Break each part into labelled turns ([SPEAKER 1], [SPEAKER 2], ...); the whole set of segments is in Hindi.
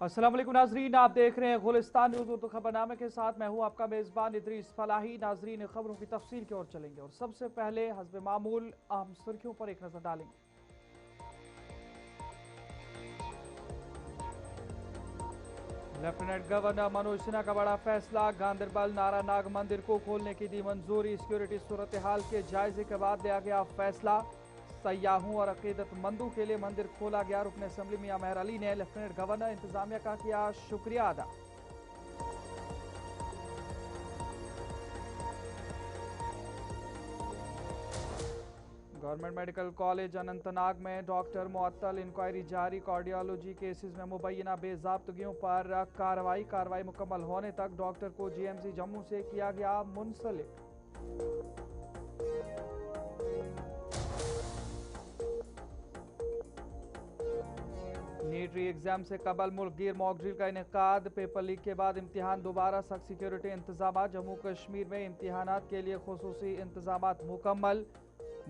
[SPEAKER 1] अस्सलाम वालेकुम नाजरीन, आप देख रहे हैं गुलिस्तान न्यूज़ उर्दू खबरनामे के साथ मैं हूं आपका मेज़बान इदरीस फलाही। नाजरीन, खबरों की तफसील की ओर चलेंगे और सबसे पहले हस्ब मामूल अहम सुर्खियों पर एक नज़र डालेंगे। लेफ्टिनेंट गवर्नर मनोज सिन्हा का बड़ा फैसला, गांदरबल नारानाग मंदिर को खोलने की दी मंजूरी। सिक्योरिटी सूरत हाल के जायजे के बाद लिया गया फैसला। सयाहों और अकीदतमंदों के लिए मंदिर खोला गया। रुकन असम्बली मियां मेहर अली ने लेफ्टिनेंट गवर्नर इंतजामिया का किया शुक्रिया अदा। गवर्नमेंट मेडिकल कॉलेज अनंतनाग में डॉक्टर मुअत्तल, इंक्वायरी जारी। कार्डियोलॉजी केसेस में मुबैना बेज़ाब्तगियों पर कार्रवाई मुकम्मल होने तक डॉक्टर को जीएमसी जम्मू से किया गया मुंसलिक। नीट री एग्जाम से कबल मुल्क गिर मॉकड्रिल का इनेकाद। पेपर लीक के बाद इम्तिहान दोबारा। सख्त सिक्योरिटी इंतजाम। जम्मू कश्मीर में इम्तिहानात के लिए खुसूसी इंतजाम मुकम्मल।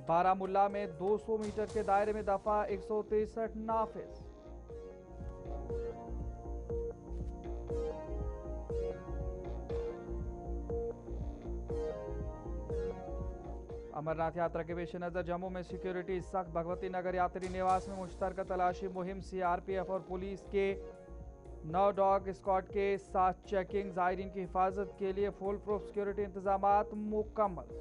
[SPEAKER 1] बारामुल्ला में 200 मीटर के दायरे में दफा 163 नाफिज। अमरनाथ यात्रा के पेश नज़र जम्मू में सिक्योरिटी सख्त। भगवती नगर यात्री निवास में मुश्तरका तलाशी मुहिम। सीआरपीएफ और पुलिस के 9 डॉग स्क्वाड के साथ चेकिंग। ज़ायरीन की हिफाजत के लिए फुल प्रूफ सिक्योरिटी इंतजाम मुकम्मल।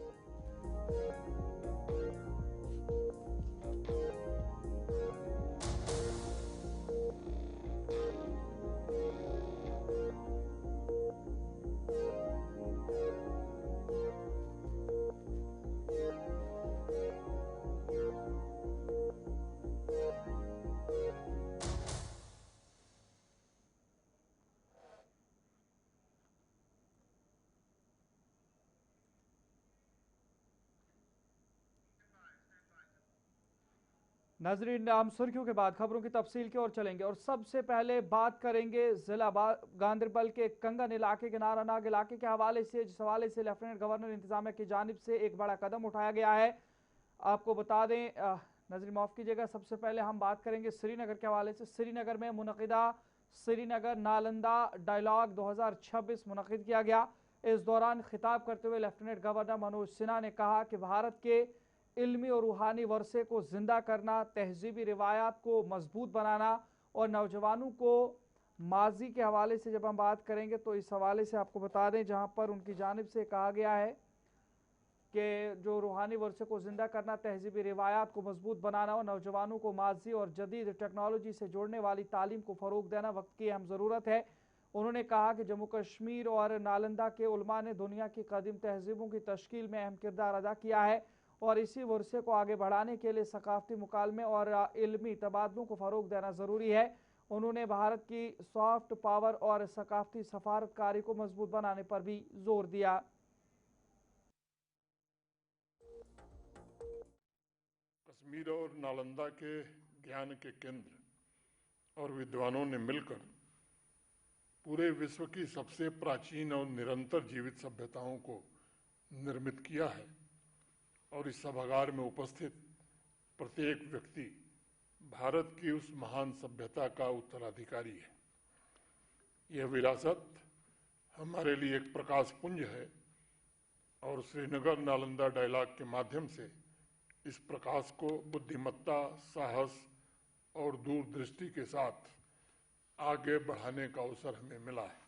[SPEAKER 1] नाजरीन, हम सुर्खियों के बाद खबरों की तफसील की ओर चलेंगे और सबसे पहले बात करेंगे जिला गांदरबल के कंगन इलाके के नारानाग इलाके के हवाले से, जिस हवाले से लेफ्टिनेंट गवर्नर इंतजामिया की जानिब से एक बड़ा कदम उठाया गया है। आपको बता दें, नजरीन माफ़ कीजिएगा, सबसे पहले हम बात करेंगे श्रीनगर के हवाले से। श्रीनगर में मुनक़िदा श्रीनगर नालंदा डायलॉग 2026 मुनक़िद किया गया। इस दौरान खिताब करते हुए लेफ्टिनेंट गवर्नर मनोज सिन्हा ने कहा कि भारत के इल्मी और रूहानी वर्से को ज़िंदा करना, तहजीबी रिवायात को मजबूत बनाना और नौजवानों को माजी के हवाले से जब हम बात करेंगे तो इस हवाले से आपको बता दें, जहाँ पर उनकी जानिब से कहा गया है कि जो रूहानी वर्से को ज़िंदा करना, तहजीबी रिवायात को मजबूत बनाना और नौजवानों को माजी और जदीद टेक्नोलॉजी से जोड़ने वाली तालीम को फ़रोग देना वक्त की अहम ज़रूरत है। उन्होंने कहा कि जम्मू कश्मीर और नालंदा के उलमा ने दुनिया की कदीम तहजीबों की तश्कील में अहम किरदार अदा किया है और इसी वर्से को आगे बढ़ाने के लिए सकाफती मुकालमे और इल्मी तबादलों को फ़रोग देना ज़रूरी है। उन्होंने भारत की सॉफ्ट पावर और सकाफती सफारतकारी को मजबूत बनाने पर भी जोर दिया।
[SPEAKER 2] कश्मीर और नालंदा के ज्ञान के केंद्र और विद्वानों ने मिलकर पूरे विश्व की सबसे प्राचीन और निरंतर जीवित सभ्यताओं को निर्मित किया है और इस सभागार में उपस्थित प्रत्येक व्यक्ति भारत की उस महान सभ्यता का उत्तराधिकारी है। यह विरासत हमारे लिए एक प्रकाश पुंज है और श्रीनगर नालंदा डायलॉग के माध्यम से इस प्रकाश को बुद्धिमत्ता, साहस और दूरदृष्टि के साथ आगे बढ़ाने का अवसर हमें मिला है।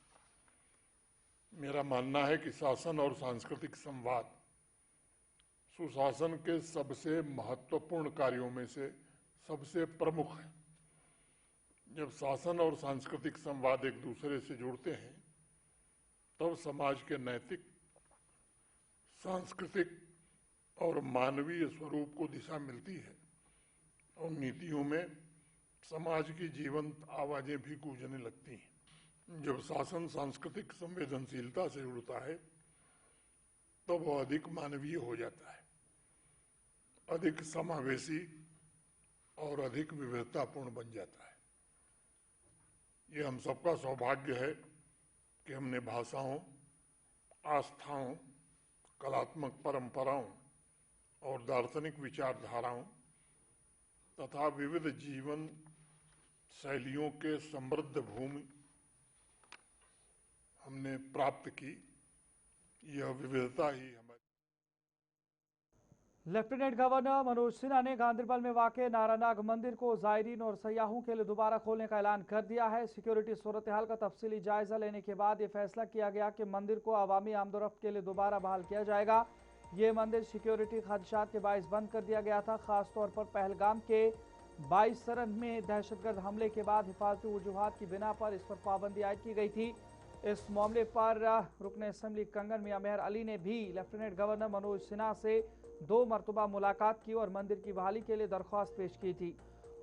[SPEAKER 2] मेरा मानना है कि शासन और सांस्कृतिक संवाद सुशासन के सबसे महत्वपूर्ण कार्यों में से सबसे प्रमुख है। जब शासन और सांस्कृतिक संवाद एक दूसरे से जुड़ते हैं तब समाज के नैतिक, सांस्कृतिक और मानवीय स्वरूप को दिशा मिलती है और नीतियों में समाज की जीवंत आवाजें भी गूंजने लगती हैं। जब शासन सांस्कृतिक संवेदनशीलता से जुड़ता है तब वह अधिक मानवीय हो जाता है, अधिक समावेशी और अधिक विविधतापूर्ण बन जाता है। ये हम सबका सौभाग्य है कि हमने भाषाओं, आस्थाओं, कलात्मक परंपराओं और दार्शनिक विचारधाराओं तथा विविध जीवन शैलियों के समृद्ध भूमि हमने प्राप्त की। यह विविधता ही हमारी।
[SPEAKER 1] लेफ्टिनेंट गवर्नर मनोज सिन्हा ने गांदरबल में वाक़ नारानाग मंदिर को ज़ायरीन और सयाहों के लिए दोबारा खोलने का ऐलान कर दिया है। सिक्योरिटी सूरत हाल का तफसीली जायजा लेने के बाद ये फैसला किया गया कि मंदिर को आवामी आमदोरफ्त के लिए दोबारा बहाल किया जाएगा। ये मंदिर सिक्योरिटी खदशात के बायस बंद कर दिया गया था। खासतौर पर पहलगाम के 22 सरन में दहशतगर्द हमले के बाद हिफाजती वजूहात की बिना पर इस पर पाबंदी आयद की गई थी। इस मामले पर रुकन असम्बली कंगन मियां मेहर अली ने भी लेफ्टिनेंट गवर्नर मनोज सिन्हा से 2 मरतबा मुलाकात की और मंदिर की बहाली के लिए दरख्वास्त पेश की थी।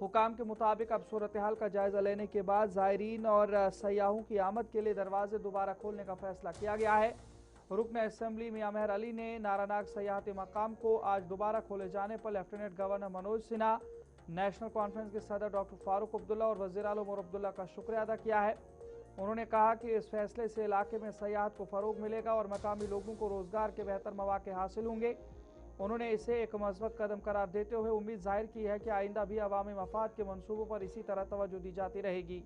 [SPEAKER 1] हुकाम के मुताबिक अब सूरत हाल का जायजा लेने के बाद ज़ायरीन और सयाहों की आमद के लिए दरवाजे दोबारा खोलने का फैसला किया गया है। रुकन असम्बली मियां मेहर अली ने नारानाग सयाहती मकाम को आज दोबारा खोले जाने पर lieutenant governor Manoj Sinha, national conference के सदर डॉक्टर फारूक अब्दुल्ला और वज़ीर आला उमर अब्दुल्ला का शुक्रिया अदा किया है। उन्होंने कहा कि इस फैसले से इलाके में सयाहत को फ़रोग मिलेगा और मकामी लोगों को रोज़गार के बेहतर मौके हासिल होंगे। उन्होंने इसे एक मज़बूत कदम करार देते हुए उम्मीद जाहिर की है कि आइंदा भी अवामी मफाद के मंसूबों पर इसी तरह तवज्जो दी जाती रहेगी।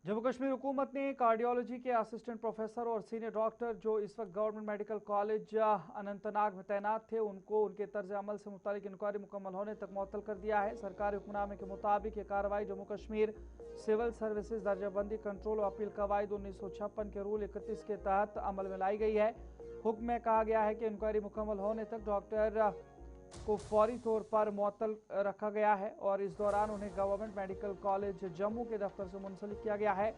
[SPEAKER 1] जम्मू कश्मीर हुकूमत ने कार्डियोलॉजी के असिस्टेंट प्रोफेसर और सीनियर डॉक्टर जो इस वक्त गवर्नमेंट मेडिकल कॉलेज अनंतनाग में तैनात थे उनको उनके तर्ज अमल से मुतालिक इंक्वायरी मुकम्मल होने तक मुअत्तल कर दिया है। सरकारी हुक्मनामे के मुताबिक ये कार्रवाई जम्मू कश्मीर सिविल सर्विसेज दर्जाबंदी कंट्रोल और अपील कवायद 1956 के रूल 31 के तहत अमल में लाई गई है। हुक्म में कहा गया है कि इंक्वायरी मुकम्मल होने तक डॉक्टर को फौरी तौर पर मुअत्तल रखा गया है और इस दौरान उन्हें गवर्नमेंट मेडिकल कॉलेज जम्मू के दफ्तर से मुंसलिक किया गया है।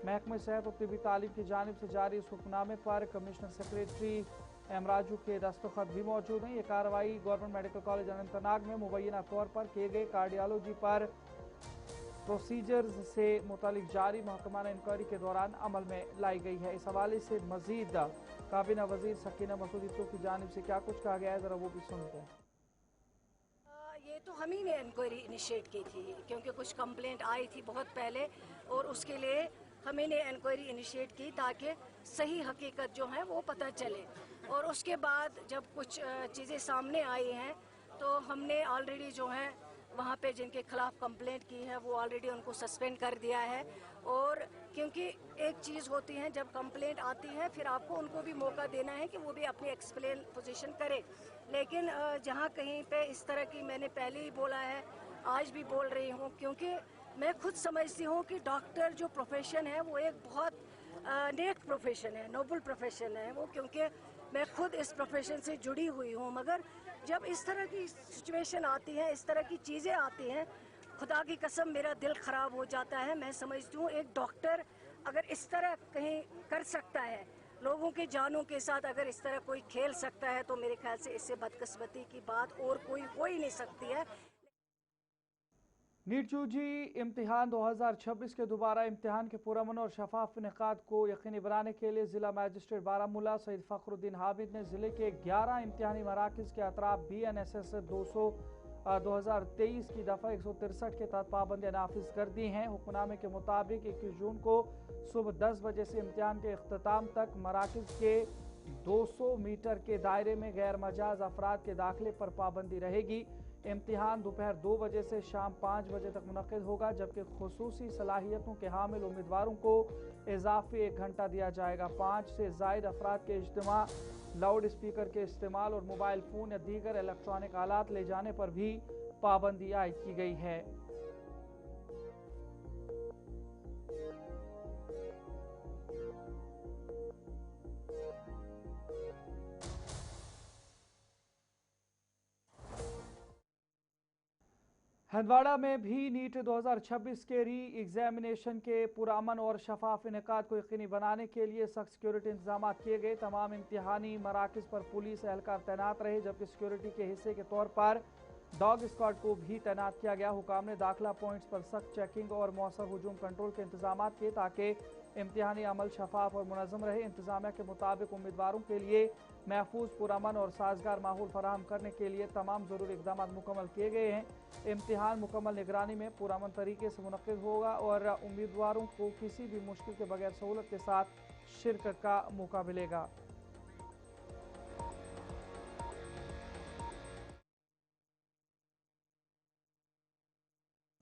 [SPEAKER 1] महकमे सेहत और तिब्बी तालीम की जानिब से जारी इस हुक्मनामे पर कमिश्नर सेक्रेटरी एम राजू के दस्तखत भी मौजूद हैं। ये कार्रवाई गवर्नमेंट मेडिकल कॉलेज अनंतनाग में मुबैना तौर पर किए गए कार्डियोलॉजी पर प्रोसीजर्स से मुतालिक जारी महकमाना इंक्वायरी के दौरान अमल में लाई गई है। इस हवाले से मजीद काबीना वजीर सकीना मसूदी की जानिब से क्या कुछ कहा गया है, जरा वो भी सुनते हैं।
[SPEAKER 3] ये तो हम ही ने इंक्वायरी इनिशिएट की थी क्योंकि कुछ कंप्लेंट आई थी बहुत पहले और उसके लिए हम ही ने इंक्वायरी इनिशिएट की ताकि सही हकीकत जो है वो पता चले। और उसके बाद जब कुछ चीज़ें सामने आई हैं तो हमने ऑलरेडी जो है वहाँ पे जिनके खिलाफ कंप्लेंट की है वो ऑलरेडी उनको सस्पेंड कर दिया है। और क्योंकि एक चीज़ होती है जब कंप्लेंट आती है फिर आपको उनको भी मौका देना है कि वो भी अपनी एक्सप्लेन पोजीशन करे। लेकिन जहाँ कहीं पे इस तरह की मैंने पहले ही बोला है, आज भी बोल रही हूँ, क्योंकि मैं खुद समझती हूँ कि डॉक्टर जो प्रोफेशन है वो एक बहुत नेक प्रोफेशन है, नोबल प्रोफेशन है वो, क्योंकि मैं खुद इस प्रोफेशन से जुड़ी हुई हूँ। मगर जब इस तरह की सिचुएशन आती है, इस तरह की चीज़ें आती हैं, खुदा की कसम मेरा दिल ख़राब हो जाता है। मैं समझती हूँ एक डॉक्टर अगर इस तरह कहीं कर सकता है, लोगों के जानों के साथ अगर इस तरह कोई खेल सकता है, तो मेरे ख्याल से इससे बदकिस्मती की बात और कोई हो ही नहीं सकती है।
[SPEAKER 1] नीट यूजी इम्तिहान 2026 के दोबारा इम्तिहान के पुरअमन और शफाफ इनेकाद को यकीनी बनाने के लिए ज़िला मजिस्ट्रेट बारामूला सईद फ़खरुद्दीन हामिद ने ज़िले के 11 इम्तिहानी मराकज़ के अतराफ BNSS 2023 की दफ़ा 163 के तहत पाबंदियाँ नाफिज कर दी हैं। हुक्मनामे के मुताबिक 21 जून को सुबह 10 बजे से इम्तिहान के अख्ताम तक मराकज़ के 200 मीटर के दायरे में गैर मजाज अफराद के दाखिले पर पाबंदी रहेगी। इम्तिहान दोपहर 2 बजे से शाम 5 बजे तक मुनक़िद होगा, जबकि खुसूसी सलाहियतों के हामिल उम्मीदवारों को इजाफी 1 घंटा दिया जाएगा। 5 से ज़ायद अफराद के इज्तिमा, लाउड स्पीकर के इस्तेमाल और मोबाइल फ़ोन या दीगर इलेक्ट्रॉनिक आलात ले जाने पर भी पाबंदी आयद की गई है। हंदवाड़ा में भी नीट 2026 के री एग्जामिनेशन के पुरअमन और शफाफ इनेकाद को यकीनी बनाने के लिए सख्त सिक्योरिटी इंतजाम किए गए। तमाम इम्तिहानी मराकज़ पर पुलिस एहलकार तैनात रहे, जबकि सिक्योरिटी के हिस्से के तौर पर डॉग स्क्वाड को भी तैनात किया गया। हुकाम ने दाखिला पॉइंट्स पर सख्त चेकिंग और मौसर हुजूम कंट्रोल के इंतजाम किए ताकि इम्तिहानी अमल शफाफ और मुनज़्ज़म रहे। इंतजामिया के मुताबिक उम्मीदवारों के लिए महफूज, पुरअमन और साजगार माहौल फराहम करने के लिए तमाम ज़रूरी इक़दाम मुकम्मल किए गए हैं। इम्तिहान मुकम्मल निगरानी में पुरअमन तरीके से मुनक़्क़िद होगा और उम्मीदवारों को किसी भी मुश्किल के बगैर सहूलत के साथ शिरकत का मौका मिलेगा।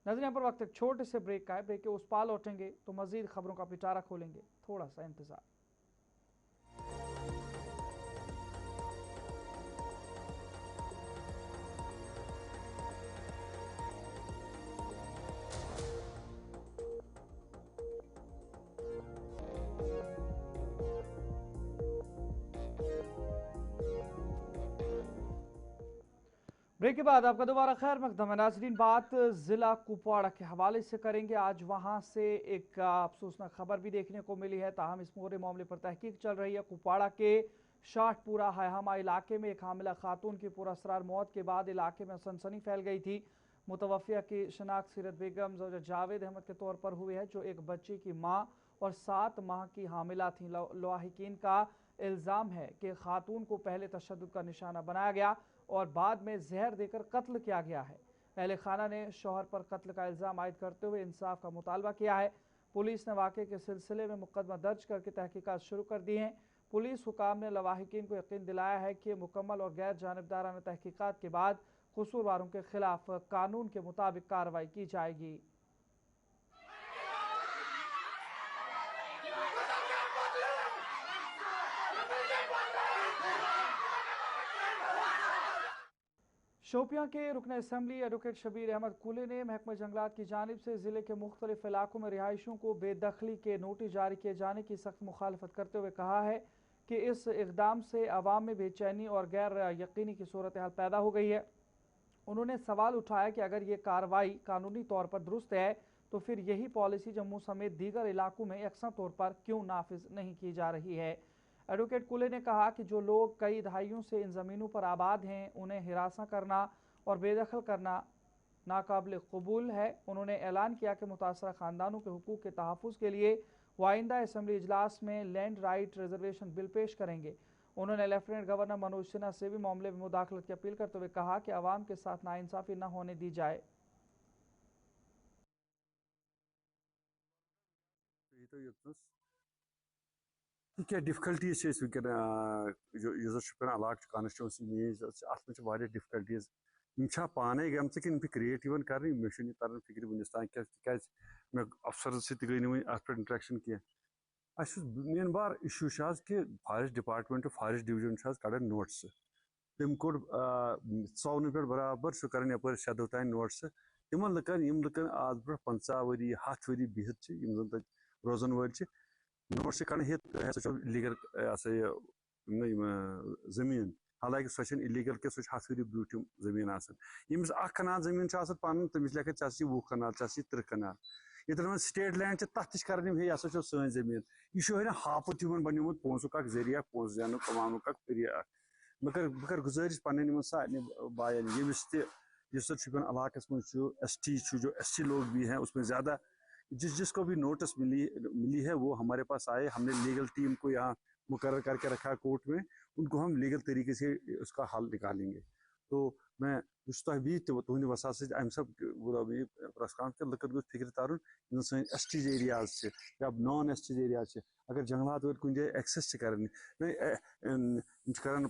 [SPEAKER 1] नज़र यहाँ पर वक्त एक छोटे से ब्रेक का है। ब्रेक के उस पार लौटेंगे तो मज़ीद खबरों का पिटारा खोलेंगे, थोड़ा सा इंतज़ार। ब्रेक के बाद आपका दोबारा खैर मकदम है। नाज़रीन, बात ज़िला कुपवाड़ा के हवाले से करेंगे। आज वहाँ से एक अफसोसनाक खबर भी देखने को मिली है, ताहम इस पूरे मामले पर तहकीक चल रही है। कुपवाड़ा के शाहपुरा हैहमा इलाके में एक हामिला खातून की पुरअसरार मौत के बाद इलाके में सनसनी फैल गई थी। मुतवफ़िया की शनाख्त सीरत बेगम ज़ौजा जावेद अहमद के तौर पर हुई है, जो एक बच्ची की माँ और 7 माह की हामिला थी। लवाहिकीन का इल्ज़ाम है कि खातून को पहले तशद्दुद का निशाना बनाया गया और बाद में जहर देकर कत्ल किया गया है। अहले खाना ने शौहर पर कत्ल का इल्ज़ाम आयद करते हुए इंसाफ का मुतालबा किया है। पुलिस ने वाक़े के सिलसिले में मुकदमा दर्ज करके तहकीकात शुरू कर दी हैं। पुलिस हुकाम ने लवाहिकीन को यकीन दिलाया है कि मुकम्मल और गैर जानिबदाराना तहकीकात के बाद कसूरवारों के खिलाफ कानून के मुताबिक कार्रवाई की जाएगी। शोपियां के रुकन असम्बली एडवोकेट शबीर अहमद कुले ने महकमा जंगलात की जानिब से ज़िले के मुख्तलिफ इलाकों में रिहायशियों को बेदखली के नोटिस जारी किए जाने की सख्त मुखालफत करते हुए कहा है कि इस इकदाम से अवाम में बेचैनी और गैर यकीनी की सूरत हाल पैदा हो गई है। उन्होंने सवाल उठाया कि अगर ये कार्रवाई कानूनी तौर पर दुरुस्त है तो फिर यही पॉलिसी जम्मू समेत दीगर इलाकों में यकसा तौर पर क्यों नाफिज नहीं की जा रही है। एडवोकेट कुले ने कहा कि जो लोग कई दहाइयों से इन ज़मीनों पर आबाद हैं, उन्हें हिरासा करना और बेदखल करना नाकाबिल कबूल है। उन्होंने ऐलान किया कि मुतासरा ख़ानदानों के हुकूक के तहफ़्फ़ुज़ के लिए वाइंदा असम्बली इजलास में लैंड राइट रिजर्वेशन बिल पेश करेंगे। उन्होंने लेफ्टिनेंट गवर्नर मनोज सिन्हा से भी मामले में मुदाखलत की अपील करते हुए कहा कि आवाम के साथ नाइंसाफ़ी न होने दी जाए।
[SPEAKER 4] क्या डिफिकल्टीज वनकन जो इलाक कॉन्स्टिट्यूंसी मे डिफिकल्टीज पाने गमत कि क्रिएट कर मे तरन फिक्र वनस तान क्या मे अफसर सत गई वन अत पे इंट्रैक्शन कह मेन बार इशू कि फॉरेस्ट डिपार्टमेंट फॉरेस्ट डिवीजन कड़न नोट्स तम कोर सौन पे बराबर सह कर यप 7 तान नोट्स तिमन लुकन आज ब्रो 50 वरी 10 वरी बिहत रोजन वे नोट से कड़न इलीगल जमीन, हालांकि सो इलीगल के सो 10 वरी ब्रूट जमीन यमिस 1 कनाल जमीन पन तमिस लेखन 20 कनाल 30 कनाल ये स्टेट लैंड तथ कर ये सन जमीन यह हापुत बनोत पोसुक जरिया पोस जान कमानुक जरिया बह कर गुजारिश पन्न सारे बायन यमिस तुपियन इलाकस मज ST जो SC लोग भी हैं उसमें ज़्यादा जिसको भी नोटिस मिली है वो हमारे पास आए। हमने लीगल टीम को यहाँ मुकर्रर करके रखा है कोर्ट में, उनको हम लीगल तरीके से उसका हल निकालेंगे। तो मैं भी तुहद वसा अम सब प्रेस कॉन्फ्रेंस लुकन गो फिक्र तरन सन ST एरियाज या नॉन ST एरियाज अगर जंगलात वर कुछ जाए एक्सेस कर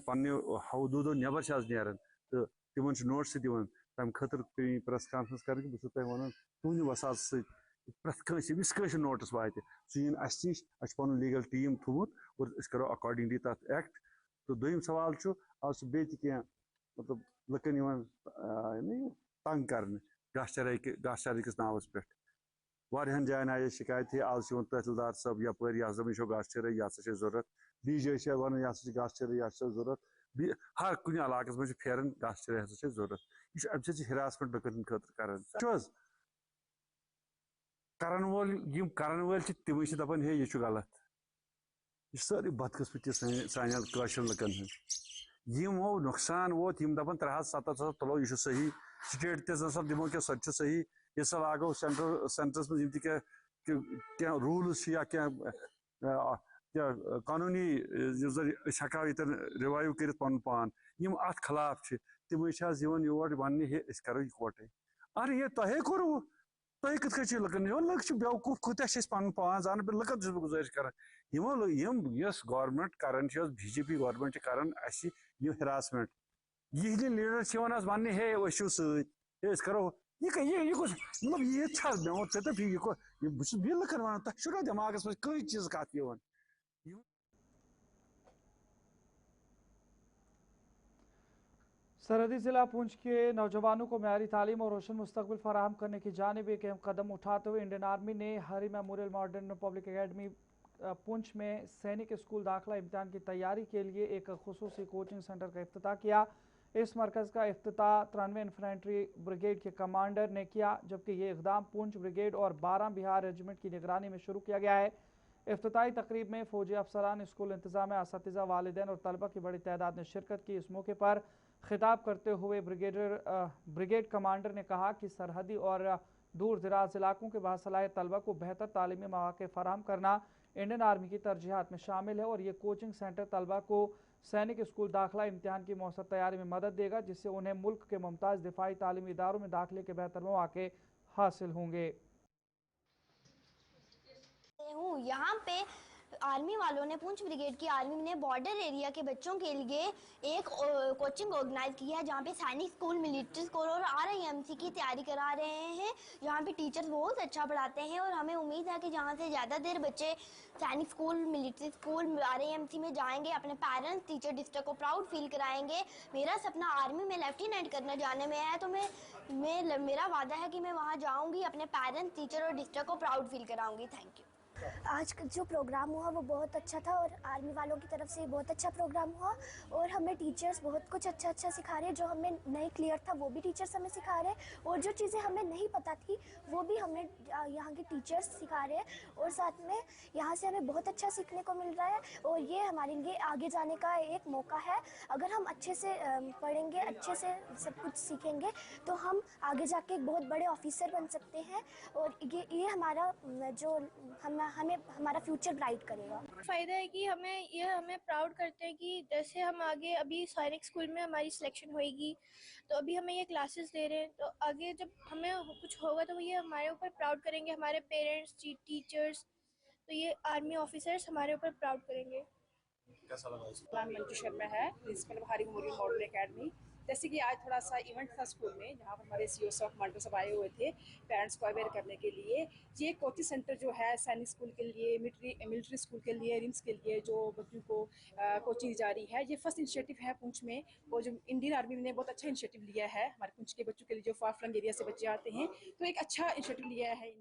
[SPEAKER 4] पन्ने हदूदो नबर नान तो तिमन नोटिस दिवन तम खतर प्रेस कॉन्फ्रेंस कर बहुत वन तुहद वसा प्रत नोटिस वात सह अस नश पन लीगल टीम थोमुत और करो अकॉर्डिंगली तथ एक्ट। तो दोम सवाल आज बे मतलब लुकन तंग कर घास किस नावस पे वारियान जायन आये शिकायत आज तहसीलदार साहब यपर यह घास चराई यह जरूरत डी जाए वन यह घास चराई यह जरूरत हर कुछ इलाकस मज फेरन घास चराई हसा जरूरत यह अमे हिरासमेंट लुकन खतर करन वोल तम दपान हे यह गलत यह सारी बदकस्मती सान लुकन यमो नुकसान वोत यम दपान 3-7 तुलो यह सही स्टेट तम क्या सो सही ये लागो सेंटरस मज क्या रूल्स या क्या क्या कानूनी हका रिवाइव कर पन पान यम अत खिलाफ तम योर वन हे करो इकवटे अरे ये तहे कोरु तुम कत लुकन लुक बेवकूफ कूत पन पान जान लुकन गुजारिश कर गवर्नमेंट कर बीजेपी गवर्नमेंट कर हिरासमेंट ये लीडर वन वन हे वो सत करो ये मतलब ये मे बह लुकन वन तुम दिमागस मज कई चीज कत
[SPEAKER 1] सरहदी जिला पुंछ के नौजवानों को म्यारी तालीम और रोशन मुस्तकबिल फराहम करने की जानिब एक अहम कदम उठाते हुए इंडियन आर्मी ने Hari memorial modern public academy Poonch में सैनिक स्कूल दाखिला इम्तिहान की तैयारी के लिए एक खुसूसी कोचिंग सेंटर का इफ्तिताह किया। इस मरकज़ का इफ्तिताह 93 इन्फेंट्री ब्रिगेड के कमांडर ने किया, जबकि ये इक़दाम पुंछ ब्रिगेड और 12 बिहार रेजिमेंट की निगरानी में शुरू किया गया है। इफ्तिताही तकरीब में फौजी अफसरान, स्कूल इंतजामिया, असातिज़ा, वालिदैन और तलबा की बड़ी तादाद ने शिरकत की। इस मौके पर खिताब करते हुए ब्रिगेड कमांडर ने कहा कि सरहदी और दूर दराज इलाकों के बासलाहियत तलबा को बेहतर तालीमी मौक़े फराहम करना इंडियन आर्मी की तरजीहात में शामिल है और ये कोचिंग सेंटर तलबा को सैनिक स्कूल दाखिला इम्तिहान की मौसर तैयारी में मदद देगा, जिससे उन्हें मुल्क के मुमताज़ दिफाई तालीमी इदारों में दाखिले के बेहतर मौक़े हासिल होंगे।
[SPEAKER 5] यहाँ पे आर्मी वालों ने, पुंछ ब्रिगेड की आर्मी ने बॉर्डर एरिया के बच्चों के लिए एक कोचिंग ऑर्गेनाइज किया है, जहाँ पे सैनिक स्कूल, मिलिट्री स्कूल और RIMC की तैयारी करा रहे हैं। जहाँ पे टीचर्स बहुत अच्छा पढ़ाते हैं और हमें उम्मीद है कि जहाँ से ज़्यादा देर बच्चे सैनिक स्कूल, मिलिट्री स्कूल, RIMC में जाएंगे, अपने पेरेंट्स, टीचर, डिस्ट्रिक्ट को प्राउड फील कराएंगे। मेरा सपना आर्मी में लेफ्टिनेंट करने जाने में है, तो मेरा वादा है कि मैं वहाँ जाऊँगी, अपने पेरेंट्स, टीचर और डिस्ट्रिक्ट को प्राउड फील कराऊँगी। Thank you.
[SPEAKER 6] आज जो प्रोग्राम हुआ वो बहुत अच्छा था और आर्मी वालों की तरफ से बहुत अच्छा प्रोग्राम हुआ और हमें टीचर्स बहुत कुछ अच्छा सिखा रहे हैं। जो हमें नहीं क्लियर था वो भी टीचर्स हमें सिखा रहे हैं और जो चीज़ें हमें नहीं पता थी वो भी हमें यहाँ के टीचर्स सिखा रहे हैं और साथ में यहाँ से हमें बहुत अच्छा सीखने को मिल रहा है और ये हमारे लिए आगे जाने का एक मौका है। अगर हम अच्छे से पढ़ेंगे, अच्छे से सब कुछ सीखेंगे तो हम आगे जाके एक बहुत बड़े ऑफिसर बन सकते हैं और ये हमारा जो हमें हमारा फ्यूचर ब्राइट करेगा।
[SPEAKER 7] फ़ायदा है कि हमें प्राउड करते हैं कि जैसे हम आगे अभी सैनिक स्कूल में हमारी सिलेक्शन होएगी तो अभी हमें ये क्लासेस दे रहे हैं, तो आगे जब हमें कुछ होगा तो ये हमारे ऊपर प्राउड करेंगे, हमारे पेरेंट्स, टीचर्स, तो ये आर्मी ऑफिसर्स हमारे ऊपर प्राउड करेंगे।
[SPEAKER 8] कैसा लगा? मंजू शर्मा है, प्रिंसिपल हरी मेमोरियल मॉडल अकेडमी। जैसे कि आज थोड़ा सा इवेंट था स्कूल में, जहाँ पर हमारे CO साहब, कमांडर सब आए हुए थे पेरेंट्स को अवेयर करने के लिए। ये कोचिंग सेंटर जो है सैनिक स्कूल के लिए, मिलिट्री स्कूल के लिए, रिम्स के लिए जो बच्चों को कोचिंग दी जा रही है, ये फर्स्ट इनिशिएटिव है पुंछ में। और जो इंडियन आर्मी ने बहुत अच्छा इनिशिएटिव लिया है हमारे पुंछ के बच्चों के लिए, जो फार फ्लंग एरिया से बच्चे आते हैं, तो एक अच्छा इनिशिएटिव लिया है।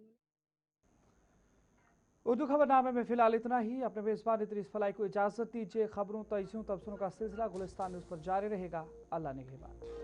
[SPEAKER 1] उर्दू खबरनामे में फिलहाल इतना ही। अपने मेज़बान इदरीस फलाई को इजाज़त दीजिए। खबरों, तयसीयों, तबसरों का सिलसिला गुलिस्तान न्यूज़ पर जारी रहेगा। अल्लाह निगहबान।